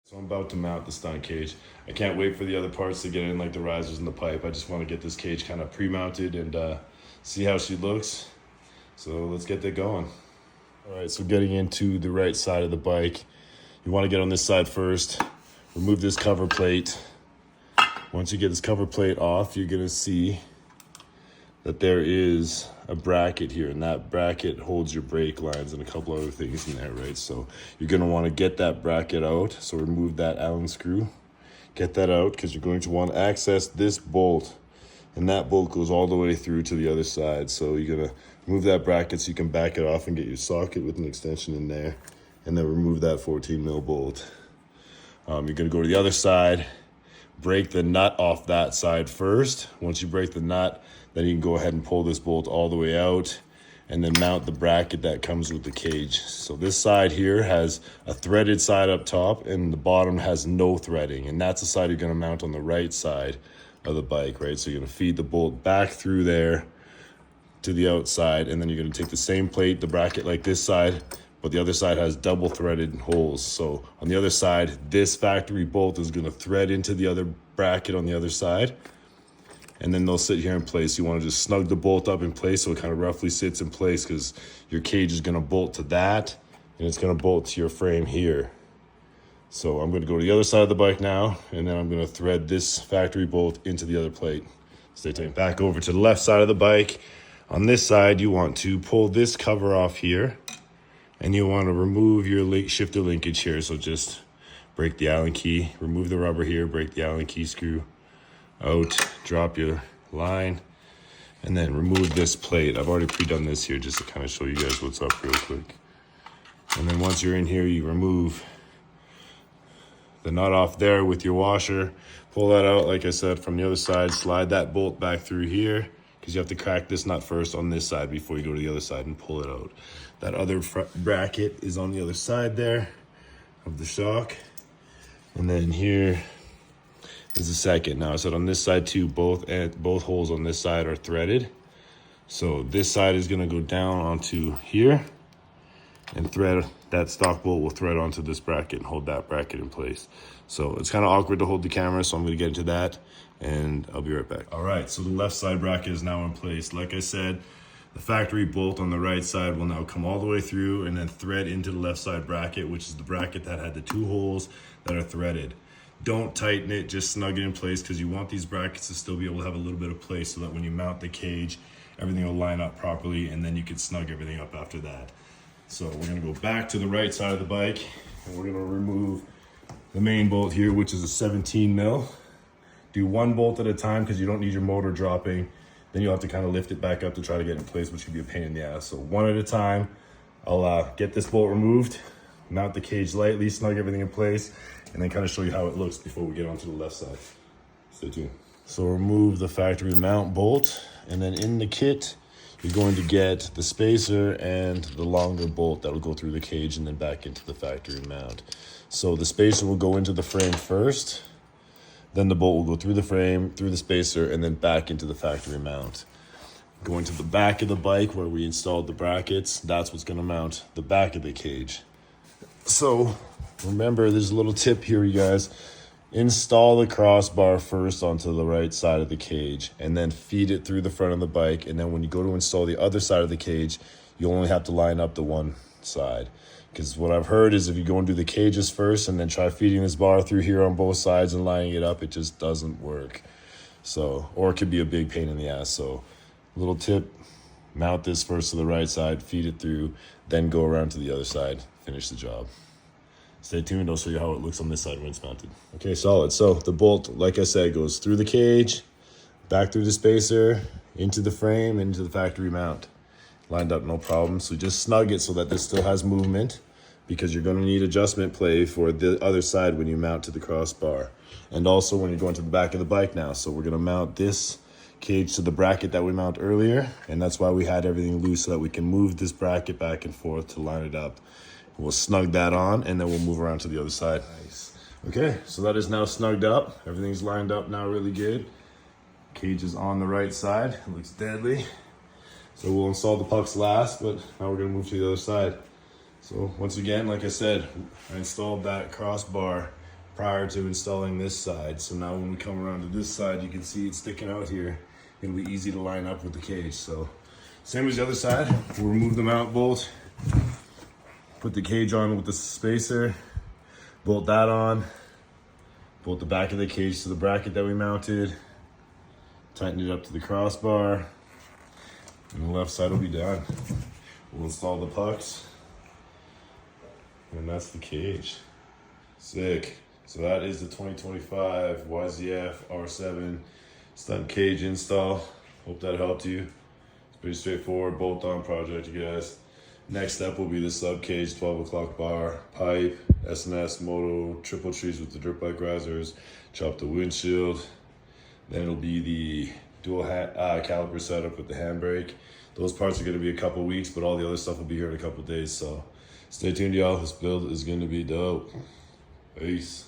So I'm about to mount the stunt cage. I can't wait for the other parts to get in, like the risers and the pipe. I just want to get this cage kind of pre-mounted and see how she looks. So let's get that going. All right, so getting into the right side of the bike, you want to get on this side first. Remove this cover plate. Once you get this cover plate off, you're gonna see that there is a bracket here, and that bracket holds your brake lines and a couple other things in there, right? So you're gonna wanna get that bracket out. So remove that Allen screw, get that out, because you're going to want to access this bolt, and that bolt goes all the way through to the other side. So you're gonna remove that bracket so you can back it off and get your socket with an extension in there, and then remove that 14 mil bolt. You're gonna go to the other side, break the nut off that side first. Once you break the nut, then you can go ahead and pull this bolt all the way out and then mount the bracket that comes with the cage. So this side here has a threaded side up top, and the bottom has no threading, and that's the side you're gonna mount on the right side of the bike, right? So you're gonna feed the bolt back through there to the outside, and then you're gonna take the same plate, the bracket like this side, but the other side has double threaded holes. So on the other side, this factory bolt is gonna thread into the other bracket on the other side, and then they'll sit here in place. You wanna just snug the bolt up in place so it kind of roughly sits in place, because your cage is gonna bolt to that, and it's gonna bolt to your frame here. So I'm gonna go to the other side of the bike now, and then I'm gonna thread this factory bolt into the other plate. Stay tuned. Back over to the left side of the bike. On this side, you want to pull this cover off here, and you want to remove your shifter linkage here. So just break the Allen key, remove the rubber here, break the Allen key screw out, drop your line, and then remove this plate. I've already pre-done this here just to kind of show you guys what's up real quick. And then once you're in here, you remove the nut off there with your washer, pull that out, like I said, from the other side, slide that bolt back through here, because you have to crack this nut first on this side before you go to the other side and pull it out. That other bracket is on the other side there of the shock. And then here is the second. Now I said on this side too, both holes on this side are threaded. So this side is gonna go down onto here, and thread, that stock bolt will thread onto this bracket and hold that bracket in place. So it's kind of awkward to hold the camera, so I'm gonna get into that and I'll be right back. All right, so the left side bracket is now in place. Like I said, the factory bolt on the right side will now come all the way through and then thread into the left side bracket, which is the bracket that had the two holes that are threaded. Don't tighten it, just snug it in place, because you want these brackets to still be able to have a little bit of place so that when you mount the cage, everything will line up properly, and then you can snug everything up after that. So we're gonna go back to the right side of the bike, and we're gonna remove the main bolt here, which is a 17 mil. Do one bolt at a time, because you don't need your motor dropping. Then you'll have to kind of lift it back up to try to get in place, which can be a pain in the ass. So one at a time. I'll get this bolt removed, mount the cage lightly, snug everything in place, and then kind of show you how it looks before we get onto the left side. Stay tuned. So remove the factory mount bolt, and then in the kit, you're going to get the spacer and the longer bolt that will go through the cage and then back into the factory mount. So the spacer will go into the frame first, then the bolt will go through the frame, through the spacer, and then back into the factory mount. Going to the back of the bike where we installed the brackets, that's what's gonna mount the back of the cage. So remember, there's a little tip here, you guys. Install the crossbar first onto the right side of the cage, and then feed it through the front of the bike. And then when you go to install the other side of the cage, you only have to line up the one side. Because what I've heard is if you go and do the cages first and then try feeding this bar through here on both sides and lining it up, it just doesn't work. So, or it could be a big pain in the ass. So, little tip, mount this first to the right side, feed it through, then go around to the other side, finish the job. Stay tuned, I'll show you how it looks on this side when it's mounted. Okay, solid. So the bolt, like I said, goes through the cage, back through the spacer, into the frame, into the factory mount. Lined up, no problem. So just snug it so that this still has movement, because you're gonna need adjustment play for the other side when you mount to the crossbar. And also when you're going to the back of the bike now. So we're gonna mount this cage to the bracket that we mounted earlier, and that's why we had everything loose so that we can move this bracket back and forth to line it up. We'll snug that on, and then we'll move around to the other side. Nice. Okay, so that is now snugged up. Everything's lined up now really good. Cage is on the right side. It looks deadly. So we'll install the pucks last, but now we're gonna move to the other side. So once again, like I said, I installed that crossbar prior to installing this side. So now when we come around to this side, you can see it sticking out here. It'll be easy to line up with the cage. So same as the other side, we'll remove the mount bolt, put the cage on with the spacer, bolt that on, bolt the back of the cage to the bracket that we mounted, tighten it up to the crossbar, and the left side will be done. We'll install the pucks, and that's the cage. Sick. So that is the 2025 YZF R7 stunt cage install. Hope that helped you. It's pretty straightforward bolt-on project, you guys. Next step will be the sub cage, 12 o'clock bar, pipe, S&S, moto, triple trees with the dirt bike risers, chop the windshield. Then it'll be the dual caliper setup with the handbrake. Those parts are gonna be a couple weeks, but all the other stuff will be here in a couple days. So stay tuned, y'all. This build is gonna be dope. Peace.